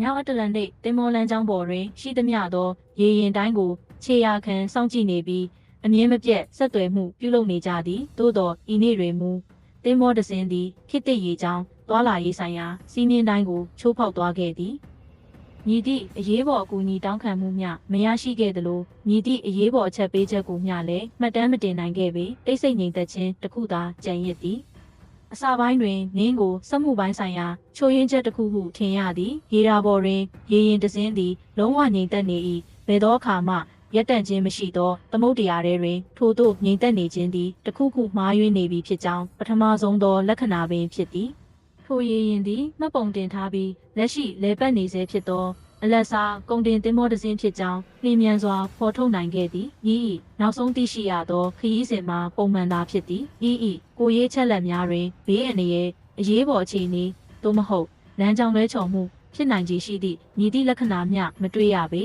မြောက်အတ္တလန္တိတ်သင်္ဘောလမ်းကြောင်းပေါ်တွင်ရှိသမျှသောရေရင်တိုင်းကိုခြေရာခံစောင့်ကြည့်နေပြီးအမြင်မပြတ်ဆက်သွယ်မှုပြုလုပ်နေကြသည်သို့သောဤနေ့တွင်မူသင်္ဘောတစ်စင်းသည်ခေတ်သစ်ရေကြောင်းသွာလာရေးဆိုင်ရာစီးနှင်းတိုင်းကိုချိုးဖောက်သွားခဲ့သည်မြည်သည့်အရေးပေါ်အကူအညီတောင်းခံမှုမျှမရရှိခဲ့သလိုမြည်သည့်အရေးပေါ်အချက်ပေးချက်ကိုမျှလည်းမှတ်တမ်းမတင်နိုင်ခဲ့ပေတိတ်ဆိတ်ငြိမ်သက်ခြင်းတစ်ခုသာကြံရစ်သည်အစပိုင်းတွင်နင်းကိုစက်မှုပိုင်းဆိုင်ရာချိုးယွင်းချက်တစ်ခုဟုထင်ရသည်ရေရာပေါ်တွင်ရေရင်တစ်စင်းသည်လုံးဝငြိမ်သက်နေ၏ဘယ်သောအခါမှရက်တန့်ခြင်းမရှိသောသမုဒ္ဒရာထဲတွင်ထို့သို့ငြိမ်သက်နေခြင်းသည်တစ်ခုခုမှားယွင်းနေပြီဖြစ်ကြောင်းပထမဆုံးသောလက္ခဏာပင်ဖြစ်သည်ထိုရေရင်သည်မှတ်ပုံတင်ထားပြီးလက်ရှိလဲပတ်နေစေဖြစ်သောအလက်စားကုန်တင်သင်္ဘောတစ်စင်းဖြစ်ကြောင်းလျင်မြန်စွာဖော်ထုတ်နိုင်ခဲ့သည်ဤနောက်ဆုံးသိရှိရသောခရီးစဉ်မှာပုံမှန်သာဖြစ်သည်ဤကိုရေးချက်လက်များတွင်ဘေးအန္တရာယ်အရေးပေါ်အခြေအနေသို့မဟုတ်လမ်းကြောင်းလွဲချော်မှုဖြစ်နိုင်ခြေရှိသည့်မြည်သည့်လက္ခဏာမျှမတွေ့ရပေ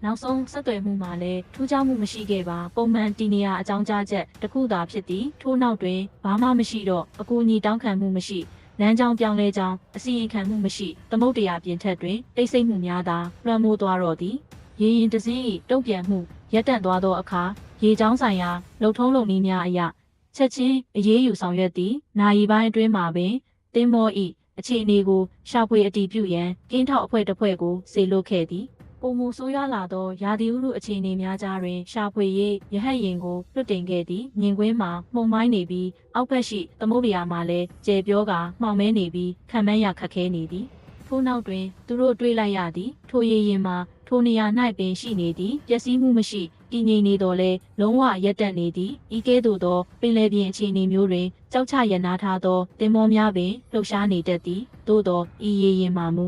နောက်ဆုံးဆက်သွယ်မှုမှာလည်းထူးခြားမှုမရှိခဲ့ပါပုံမှန်တည်နေရာအကြောင်းကြားချက်တစ်ခုသာဖြစ်သည်ထို့နောက်တွင်ဘာမှမရှိတော့အကူအညီတောင်းခံမှုမရှိလမ်းကြောင်းပြောင်းလဲကြောင်းအစီရင်ခံမှုမရှိသမုဒ္ဒရာပြင်ထက်တွင်တိတ်ဆိတ်မှုများသာလွှမ်းမိုးသွားတော့သည်ရေရင်တစ်စင်း၏တုံ့ပြန်မှုရပ်တန့်သွားသောအခါရေကြောင်းဆိုင်ရာလှုပ်ထုံးလုပ်နည်းများအရချက်ချင်းအရေးယူဆောင်ရွက်သည့်နိုင်ပိုင်းအတွင်းမှာပင်သင်္ဘော၏အခြေအနေကိုရှာဖွေအတည်ပြုရန်ကင်းထောက်အဖွဲ့တစ်ဖွဲ့ကိုစေလွှတ်ခဲ့သည်ပုံမူဆိုးရွားလာသောရာသီဥတုအခြေအနေများကြားတွင်ရှာဖွေရေးရဟတ်ယာဉ်ကိုလွှတ်တင်ခဲ့သည်မြင်ကွင်းမှာမှုန်မိုင်းနေပြီးအောက်ဘက်ရှိသမုဒ္ဒရာမှာလည်းကျယ်ပြောကာမှောင်မဲနေပြီးခံမန်းရခက်ခဲနေသည်ထို့နောက်တွင်သူတို့တွေးလိုက်ရသည်ထိုရေရင်မှာထိုနေရာ၌ပင်ရှိနေသည်ပျက်စီးမှုမရှိတည်ငြိမ်နေတော်လဲလုံးဝရပ်တန့်နေသည်ဤကဲ့သို့သောပင်လယ်ပြင်အခြေအနေမျိုးတွင်ကြောက်ချရနာထားသောသင်္ဘောများပင်လှုပ်ရှားနေတတ်သည်သို့သောဤရေရင်မှာမူ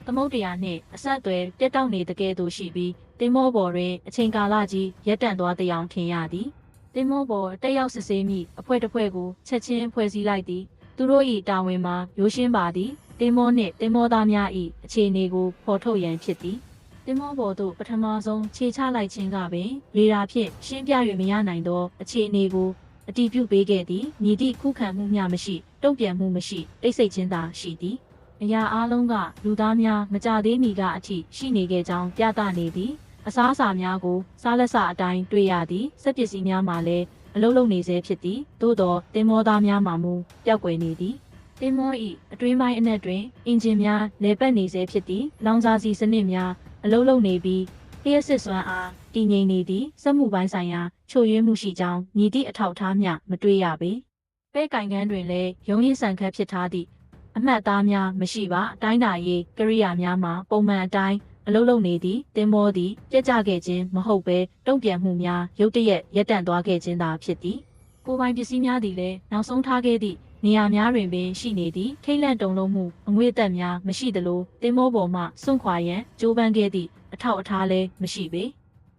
သမုဒ္ဒရာနှင့်အဆက်အသွယ်ပြတ်တောက်နေတဲ့ကဲ့သို့ရှိပြီးသင်္ဘောပေါ်တွင်အချိန်ကာလကြီးရပ်တန့်သွားတဲ့အောင်ထင်ရသည်သင်္ဘောပေါ်တက်ရောက်စစ်ဆေးမိအဖွဲ့တစ်ဖွဲ့ကိုချက်ချင်းဖွဲ့စည်းလိုက်သည်သူတို့၏တာဝန်မှာရိုးရှင်းပါသည်သင်္ဘောနှင့်သင်္ဘောသားများ၏အခြေအနေကိုဖော်ထုတ်ရန်ဖြစ်သည်သင်္ဘောပေါ်သို့ပထမဆုံးခြေချလိုက်ခြင်းကပင်ရေဒါဖြင့်ရှင်းပြ၍မရနိုင်သောအခြေအနေကိုအတည်ပြုပေးခဲ့သည်မြည်သည့်ခုခံမှုများမရှိတုံ့ပြန်မှုမရှိတိတ်ဆိတ်ခြင်းသာရှိသည်အရာအလုံးကလူသားများမကြသေးမီကအထိရှိနေခဲ့ကြောင်းပြသနေသည်အစားအစာများကိုစားလက်စအတိုင်းတွေ့ရသည်စက်ပစ္စည်းများမှာလည်းအလုံးလုံးနေစေဖြစ်သည်သို့သောသင်္ဘောသားများမှာမူပျောက်ကွယ်နေသည်သင်္ဘော၏အတွင်းပိုင်းအနက်တွင်အင်ဂျင်များလဲပတ်နေစေဖြစ်သည်လောင်စာဆီစနစ်များအလုံးလုံးနေပြီးလျှက်စစ်စွမ်းအားတည်ငြိမ်နေသည်စက်မှုပိုင်းဆိုင်ရာချို့ယွင်းမှုရှိကြောင်းမြည်သည့်အထောက်အထားမျှမတွေ့ရပေပဲ့ကင်ကန်းတွင်လည်းရုံးရည်ဆန်ခတ်ဖြစ်ထားသည့်အမှတ်အသားများမရှိပါအတိုင်းတာရေးကိရိယာများမှာပုံမှန်အတိုင်းအလုပ်လုပ်နေသည်သင်္ဘောသည်ပြတ်ကျခဲ့ခြင်းမဟုတ်ဘဲတုံ့ပြန်မှုများရုတ်တရက်ရပ်တန့်သွားခဲ့ခြင်းသာဖြစ်သည်ကိုယ်ပိုင်ပစ္စည်းများသည်လည်းနောက်ဆုံးထားခဲ့သည့်နေရာများတွင်ပင်ရှိနေသည်ထိတ်လန့်တုန်လှုပ်မှုအငွေ့သက်များမရှိသလိုသင်္ဘောပေါ်မှစွန့်ခွာရန်ကြိုးပမ်းခဲ့သည့်အထောက်အထားလည်းမရှိပေ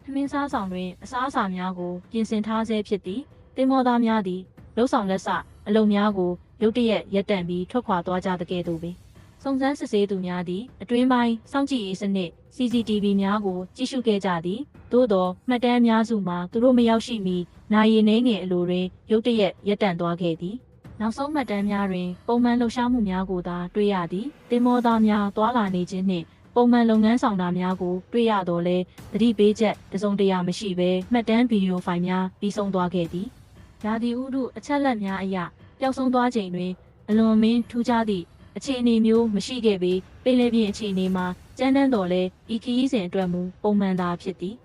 ထမင်းစားဆောင်တွင်အစားအစာများကိုပြင်ဆင်ထားဆဲဖြစ်သည်သင်္ဘောသားများသည်လှုပ်ဆောင်လက်စအလုံများကိုရုတ်တရက်ရပ်တန့်ပြီးထွက်ခွာသွားကြတဲ့ကဲ့သို့ပင်စုံစမ်းစစ်ဆေးသူများသည်အတွင်းပိုင်းစောင့်ကြည့်ရေးစနစ် CCTV များကိုကြည့်ရှုခဲ့ကြသည်သို့သောမှတ်တမ်းအများစုမှာသူတို့မရောက်ရှိမီနိုင်ရီနှင်းငယ်အလိုတွင်ရုတ်တရက်ရပ်တန့်သွားခဲ့သည်နောက်ဆုံးမှတ်တမ်းများတွင်ပုံမှန်လှုပ်ရှားမှုများကိုသာတွေ့ရသည်သင်္ဘောသားများတွာလာနေခြင်းနှင့်ပုံမှန်လုပ်ငန်းဆောင်တာများကိုတွေ့ရတော့လဲသတိပေးချက်တစုံတရာမရှိဘဲမှတ်တမ်းဗီဒီယိုဖိုင်များပြီးဆုံးသွားခဲ့သည်ရာသီဥတုအချက်လက်များအရပျောက်ဆုံးသွားချိန်တွင်အလွန်မင်းထူးခြားသည့်အခြေအနေမျိုးမရှိခဲ့ပေပင်လယ်ပြင်အခြေအနေမှာကြမ်းတမ်းတော်လဲဤခရီးစဉ်အတွက်မူပုံမှန်သာဖြစ်သည်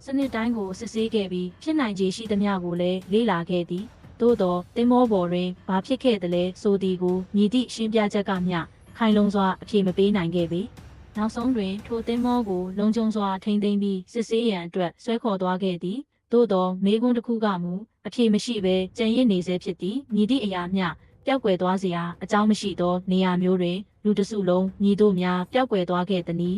စနစ်တိုင်းကိုစစ်ဆေးခဲ့ပြီးဖြစ်နိုင်ခြေရှိသမျှကိုလည်းလေ့လာခဲ့သည်သို့သောသင်္ဘောပေါ်တွင်ဘာဖြစ်ခဲ့သလဲဆိုသည်ကိုမြည်သည့်ရှင်းပြချက်ကမျှခိုင်လုံစွာအဖြေမပေးနိုင်ခဲ့ပေနောက်ဆုံးတွင်ထိုသင်္ဘောကိုလုံခြုံစွာထိန်းသိမ်းပြီးစစ်ဆေးရန်အတွက်ဆွဲခေါ်သွားခဲ့သည်သို့သောမေးခွန်းတစ်ခုကမူအဖြေမရှိဘဲကြံရစ်နေစေဖြစ်သည်မြည်သည့်အရာမျှပျောက်ကွယ်သွားစရာအကြောင်းမရှိသောနေရာမျိုးတွင်လူတစုလုံးညီတို့များပျောက်ကွယ်သွားခဲ့သည်